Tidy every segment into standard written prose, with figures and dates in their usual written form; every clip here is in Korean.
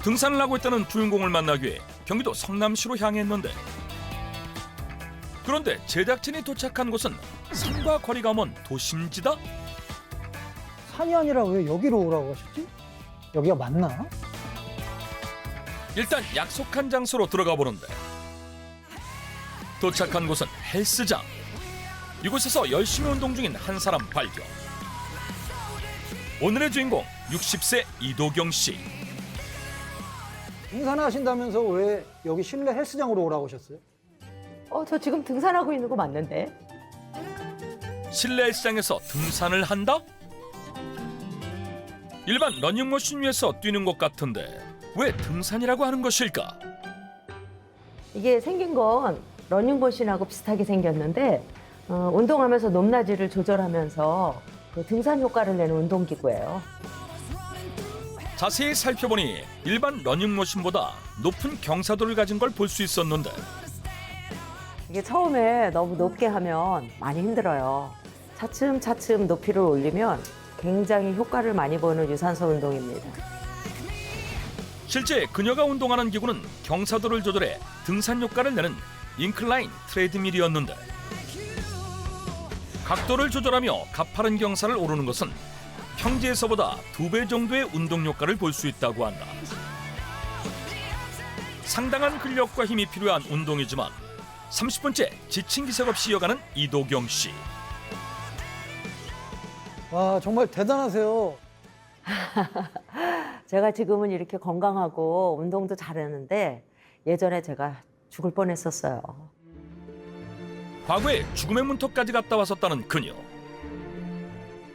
등산을 하고 있다는 주인공을 만나기 위해 경기도 성남시로 향했는데 그런데 제작진이 도착한 곳은 산과 거리가 먼 도심지다? 산이 아니라 왜 여기로 오라고 하셨지? 여기가 맞나? 일단 약속한 장소로 들어가 보는데 도착한 곳은 헬스장. 이곳에서 열심히 운동 중인 한 사람 발견. 오늘의 주인공 60세 이도경 씨. 등산하신다면서 왜 여기 실내 헬스장으로 오라고 하셨어요? 저 지금 등산하고 있는 거 맞는데? 실내 헬스장에서 등산을 한다? 일반 러닝머신 위에서 뛰는 것 같은데 왜 등산이라고 하는 것일까? 이게 생긴 건 러닝머신하고 비슷하게 생겼는데 운동하면서 높낮이를 조절하면서 그 등산 효과를 내는 운동기구예요. 자세히 살펴보니 일반 러닝머신보다 높은 경사도를 가진 걸 볼 수 있었는데 이게 처음에 너무 높게 하면 많이 힘들어요. 차츰차츰 높이를 올리면 굉장히 효과를 많이 보는 유산소 운동입니다. 실제 그녀가 운동하는 기구는 경사도를 조절해 등산 효과를 내는 인클라인 트레드밀이었는데 각도를 조절하며 가파른 경사를 오르는 것은 평지에서보다 2배 정도의 운동 효과를 볼 수 있다고 한다. 상당한 근력과 힘이 필요한 운동이지만 30분째 지친 기색 없이 이어가는 이도경 씨. 와, 정말 대단하세요. 제가 지금은 이렇게 건강하고 운동도 잘하는데 예전에 제가 죽을 뻔했었어요. 과거에 죽음의 문턱까지 갔다 왔었다는 그녀.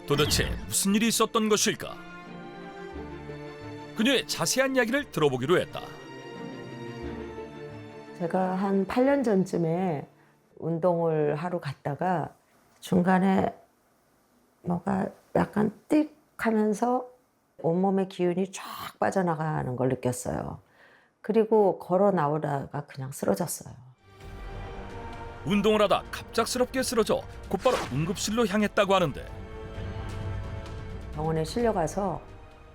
도대체 무슨 일이 있었던 것일까? 그녀의 자세한 이야기를 들어보기로 했다. 제가 한 8년 전쯤에 운동을 하러 갔다가 중간에 뭐가 약간 띡 하면서 온몸의 기운이 쫙 빠져나가는 걸 느꼈어요. 그리고 걸어 나오다가 그냥 쓰러졌어요. 운동을 하다 갑작스럽게 쓰러져 곧바로 응급실로 향했다고 하는데 병원에 실려가서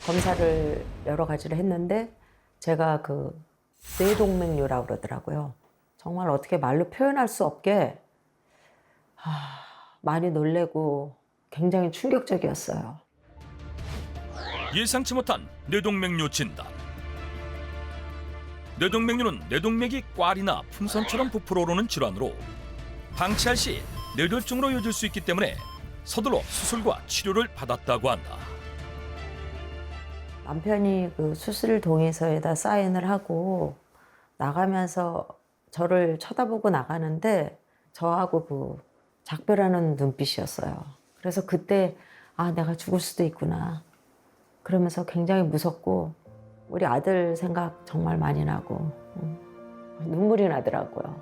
검사를 여러 가지를 했는데 제가 그 뇌동맥류라고 그러더라고요. 정말 어떻게 말로 표현할 수 없게 많이 놀래고 굉장히 충격적이었어요. 예상치 못한 뇌동맥류 진단. 뇌동맥류는 뇌동맥이 꽈리나 풍선처럼 부풀어 오르는 질환으로 방치할 시 뇌졸중으로 이어질 수 있기 때문에 서둘러 수술과 치료를 받았다고 한다. 남편이 그 수술 동의서에다 사인을 하고 나가면서 저를 쳐다보고 나가는데 저하고 그 작별하는 눈빛이었어요. 그래서 그때 내가 죽을 수도 있구나. 그러면서 굉장히 무섭고 우리 아들 생각 정말 많이 나고 눈물이 나더라고요.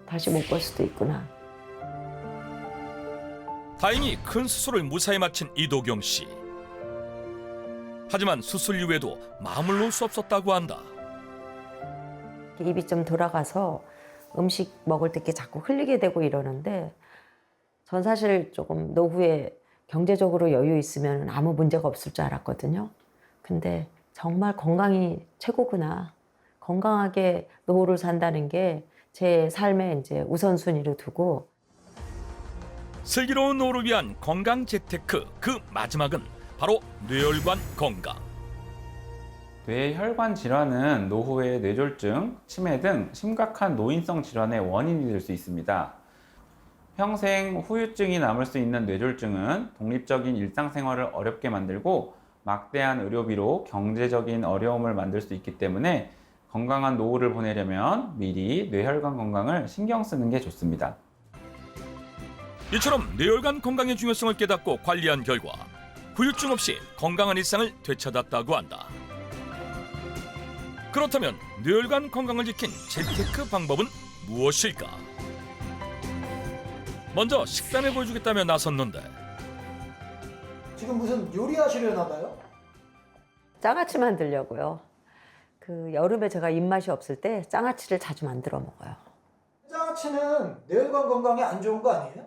다시 못 볼 수도 있구나. 다행히 큰 수술을 무사히 마친 이도경 씨. 하지만 수술 이후에도 마음을 놓을 수 없었다고 한다. 입이 좀 돌아가서 음식 먹을 때 이렇게 자꾸 흘리게 되고 이러는데 전 사실 조금 노후에 경제적으로 여유 있으면 아무 문제가 없을 줄 알았거든요. 근데 정말 건강이 최고구나. 건강하게 노후를 산다는 게 제 삶의 이제 우선순위로 두고 슬기로운 노후를 위한 건강 재테크 그 마지막은 바로 뇌혈관 건강. 뇌혈관 질환은 노후의 뇌졸중, 치매 등 심각한 노인성 질환의 원인이 될 수 있습니다. 평생 후유증이 남을 수 있는 뇌졸중은 독립적인 일상생활을 어렵게 만들고 막대한 의료비로 경제적인 어려움을 만들 수 있기 때문에 건강한 노후를 보내려면 미리 뇌혈관 건강을 신경 쓰는 게 좋습니다. 이처럼 뇌혈관 건강의 중요성을 깨닫고 관리한 결과 후유증 없이 건강한 일상을 되찾았다고 한다. 그렇다면 뇌혈관 건강을 지킨 재테크 방법은 무엇일까? 먼저 식단을 보여주겠다며 나섰는데 지금 무슨 요리하시려나 봐요? 장아찌 만들려고요. 그 여름에 제가 입맛이 없을 때 장아찌를 자주 만들어 먹어요. 장아찌는 뇌혈관 건강에 안 좋은 거 아니에요?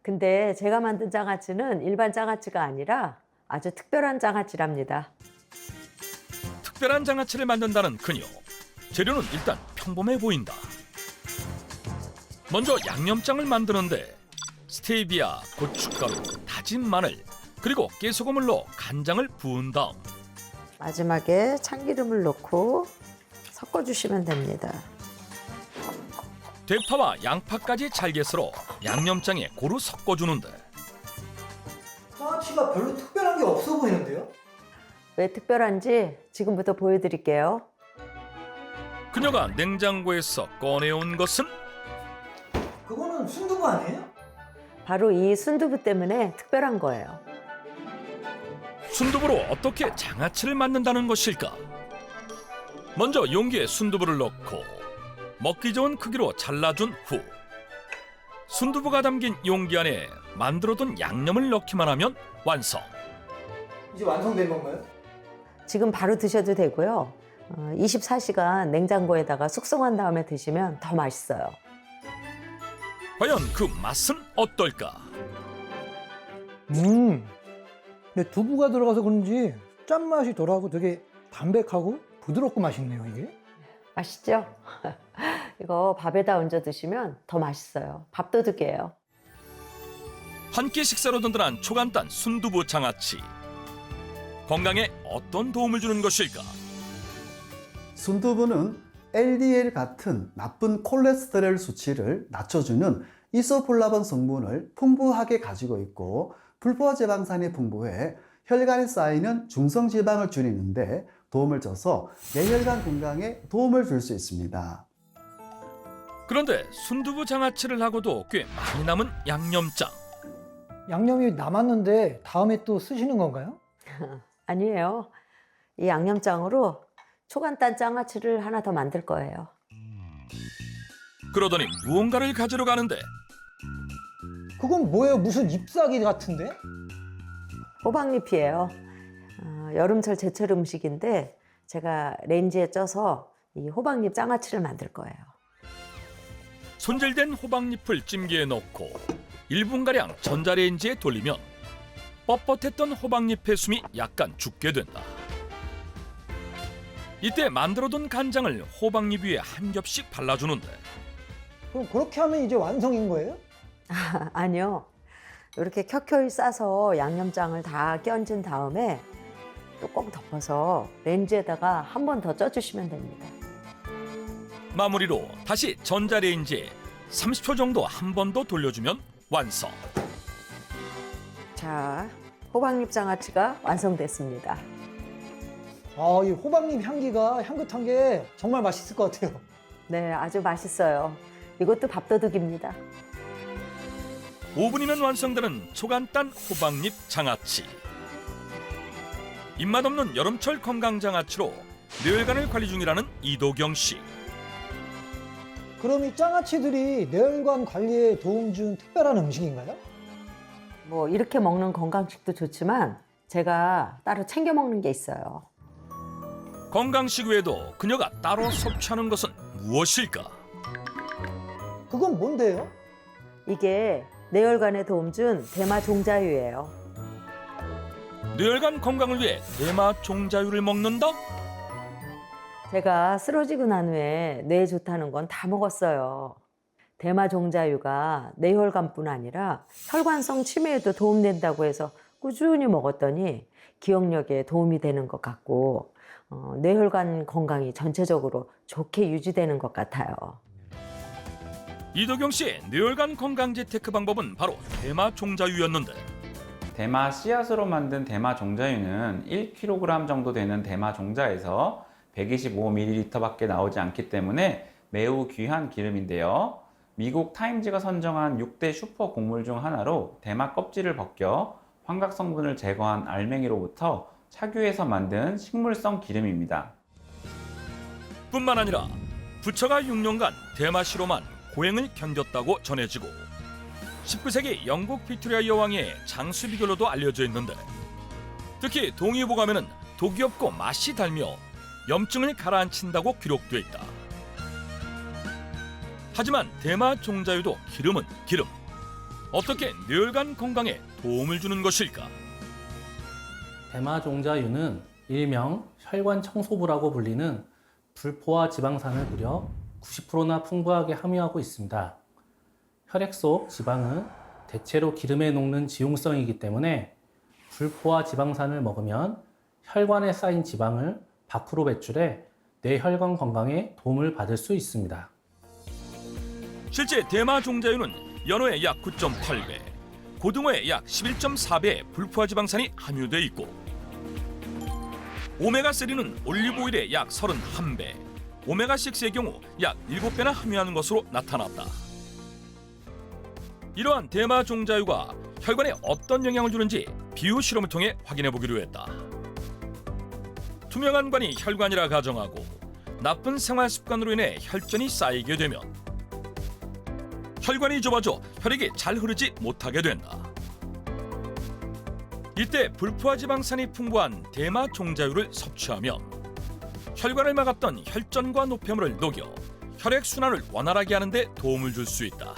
근데 제가 만든 장아찌는 일반 장아찌가 아니라 아주 특별한 장아찌랍니다. 특별한 장아찌를 만든다는 그녀. 재료는 일단 평범해 보인다. 먼저 양념장을 만드는데 스테비아, 고춧가루, 다진 마늘, 그리고 깨소금을 넣어 간장을 부은 다음 마지막에 참기름을 넣고 섞어주시면 됩니다. 대파와 양파까지 잘게 썰어 양념장에 고루 섞어주는데 장아찌가 별로 특별한 게 없어 보이는데요? 왜 특별한지 지금부터 보여드릴게요. 그녀가 냉장고에서 꺼내온 것은 그거는 순두부 아니에요? 바로 이 순두부 때문에 특별한 거예요. 순두부로 어떻게 장아찌를 만든다는 것일까? 먼저 용기에 순두부를 넣고 먹기 좋은 크기로 잘라준 후 순두부가 담긴 용기 안에 만들어둔 양념을 넣기만 하면 완성. 이제 완성된 건가요? 지금 바로 드셔도 되고요. 24시간 냉장고에다가 숙성한 다음에 드시면 더 맛있어요. 과연 그 맛은 어떨까? 근데 두부가 들어가서 그런지 짠맛이 덜하고 되게 담백하고 부드럽고 맛있네요, 이게. 맛있죠? 이거 밥에다 얹어 드시면 더 맛있어요. 밥도둑이에요. 한 끼 식사로 든든한 초간단 순두부 장아찌. 건강에 어떤 도움을 주는 것일까? 순두부는 LDL 같은 나쁜 콜레스테롤 수치를 낮춰주는 이소폴라본 성분을 풍부하게 가지고 있고 불포지방산이 풍부해 혈관에 쌓이는 중성지방을 줄이는데 도움을 줘서 뇌혈관 건강에 도움을 줄 수 있습니다. 그런데 순두부 장아찌를 하고도 꽤 많이 남은 양념장. 양념이 남았는데 다음에 또 쓰시는 건가요? 아니에요. 이 양념장으로 초간단 장아찌를 하나 더 만들 거예요. 그러더니 무언가를 가지러 가는데 그건 뭐예요? 무슨 잎사귀 같은데? 호박잎이에요. 여름철 제철 음식인데 제가 렌지에 쪄서 이 호박잎 장아찌를 만들 거예요. 손질된 호박잎을 찜기에 넣고 1분가량 전자레인지에 돌리면 뻣뻣했던 호박잎의 숨이 약간 죽게 된다. 이때 만들어둔 간장을 호박잎 위에 한 겹씩 발라주는데 그럼 그렇게 하면 이제 완성인 거예요? 아니요. 이렇게 켜켜이 싸서 양념장을 다 끼얹은 다음에 뚜껑 덮어서 렌즈에다가 한 번 더 쪄주시면 됩니다. 마무리로 다시 전자레인지에 30초 정도 한 번 더 돌려주면 완성. 자, 호박잎 장아찌가 완성됐습니다. 이 호박잎 향기가 향긋한 게 정말 맛있을 것 같아요. 네, 아주 맛있어요. 이것도 밥도둑입니다. 5분이면 완성되는 초간단 호박잎 장아찌. 입맛 없는 여름철 건강 장아찌로 뇌혈관을 관리 중이라는 이도경 씨. 그럼 이 장아찌들이 뇌혈관 관리에 도움 준 특별한 음식인가요? 뭐 이렇게 먹는 건강식도 좋지만 제가 따로 챙겨 먹는 게 있어요. 건강식 외에도 그녀가 따로 섭취하는 것은 무엇일까? 그건 뭔데요? 이게 뇌혈관에 도움 준 대마 종자유예요. 뇌혈관 건강을 위해 대마 종자유를 먹는다? 제가 쓰러지고 난 후에 뇌에 좋다는 건 다 먹었어요. 대마 종자유가 뇌혈관뿐 아니라 혈관성 치매에도 도움된다고 해서 꾸준히 먹었더니 기억력에 도움이 되는 것 같고 뇌혈관 건강이 전체적으로 좋게 유지되는 것 같아요. 이도경 씨의 뇌혈관 건강 재테크 방법은 바로 대마 종자유였는데 대마 씨앗으로 만든 대마 종자유는 1kg 정도 되는 대마 종자에서 125ml밖에 나오지 않기 때문에 매우 귀한 기름인데요. 미국 타임즈가 선정한 6대 슈퍼 곡물 중 하나로 대마 껍질을 벗겨 환각 성분을 제거한 알맹이로부터 착유해서 만든 식물성 기름입니다. 뿐만 아니라 부처가 6년간 대마씨로만 고행을 견뎠다고 전해지고 19세기 영국 빅토리아 여왕의 장수 비결로도 알려져 있는데 특히 동의보감에는 독이 없고 맛이 달며 염증을 가라앉힌다고 기록돼 있다. 하지만 대마 종자유도 기름은 기름. 어떻게 뇌혈관 건강에 도움을 주는 것일까? 대마 종자유는 일명 혈관 청소부라고 불리는 불포화 지방산을 무려 90%나 풍부하게 함유하고 있습니다. 혈액 속 지방은 대체로 기름에 녹는 지용성이기 때문에 불포화 지방산을 먹으면 혈관에 쌓인 지방을 밖으로 배출해 뇌혈관 건강에 도움을 받을 수 있습니다. 실제 대마 종자유는 연어의 약 9.8배, 고등어의 약 11.4배의 불포화 지방산이 함유돼 있고 오메가3는 올리브오일의 약 31배, 오메가6의 경우 약 7배나 함유하는 것으로 나타났다. 이러한 대마 종자유가 혈관에 어떤 영향을 주는지 비유 실험을 통해 확인해 보기로 했다. 투명한 관이 혈관이라 가정하고 나쁜 생활 습관으로 인해 혈전이 쌓이게 되면 혈관이 좁아져 혈액이 잘 흐르지 못하게 된다. 이때 불포화 지방산이 풍부한 대마 종자유를 섭취하면 혈관을 막았던 혈전과 노폐물을 녹여 혈액 순환을 원활하게 하는 데 도움을 줄 수 있다.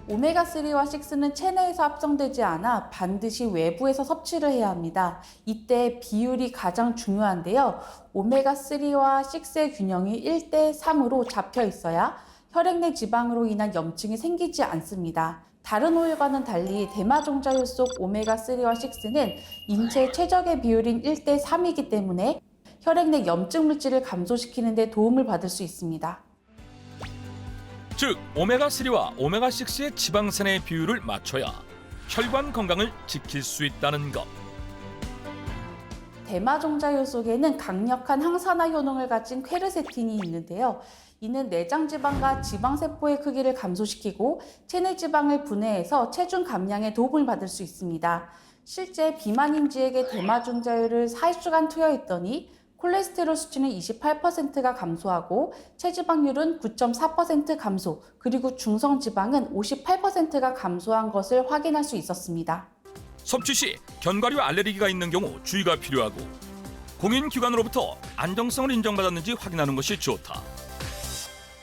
오메가3와 6는 체내에서 합성되지 않아 반드시 외부에서 섭취를 해야 합니다. 이때 비율이 가장 중요한데요. 오메가3와 6의 균형이 1대3으로 잡혀 있어야 혈액 내 지방으로 인한 염증이 생기지 않습니다. 다른 오일과는 달리 대마 종자유 속 오메가3와 6는 인체 최적의 비율인 1대3이기 때문에 혈액 내 염증 물질을 감소시키는 데 도움을 받을 수 있습니다. 즉 오메가3와 오메가6의 지방산의 비율을 맞춰야 혈관 건강을 지킬 수 있다는 것. 대마 종자유 속에는 강력한 항산화 효능을 가진 퀘르세틴이 있는데요. 이는 내장 지방과 지방 세포의 크기를 감소시키고 체내 지방을 분해해서 체중 감량에 도움을 받을 수 있습니다. 실제 비만 인지에게 대마 종자유를 4일간 투여했더니 콜레스테롤 수치는 28%가 감소하고 체지방률은 9.4% 감소, 그리고 중성 지방은 58%가 감소한 것을 확인할 수 있었습니다. 섭취 시 견과류 알레르기가 있는 경우 주의가 필요하고 공인기관으로부터 안정성을 인정받았는지 확인하는 것이 좋다.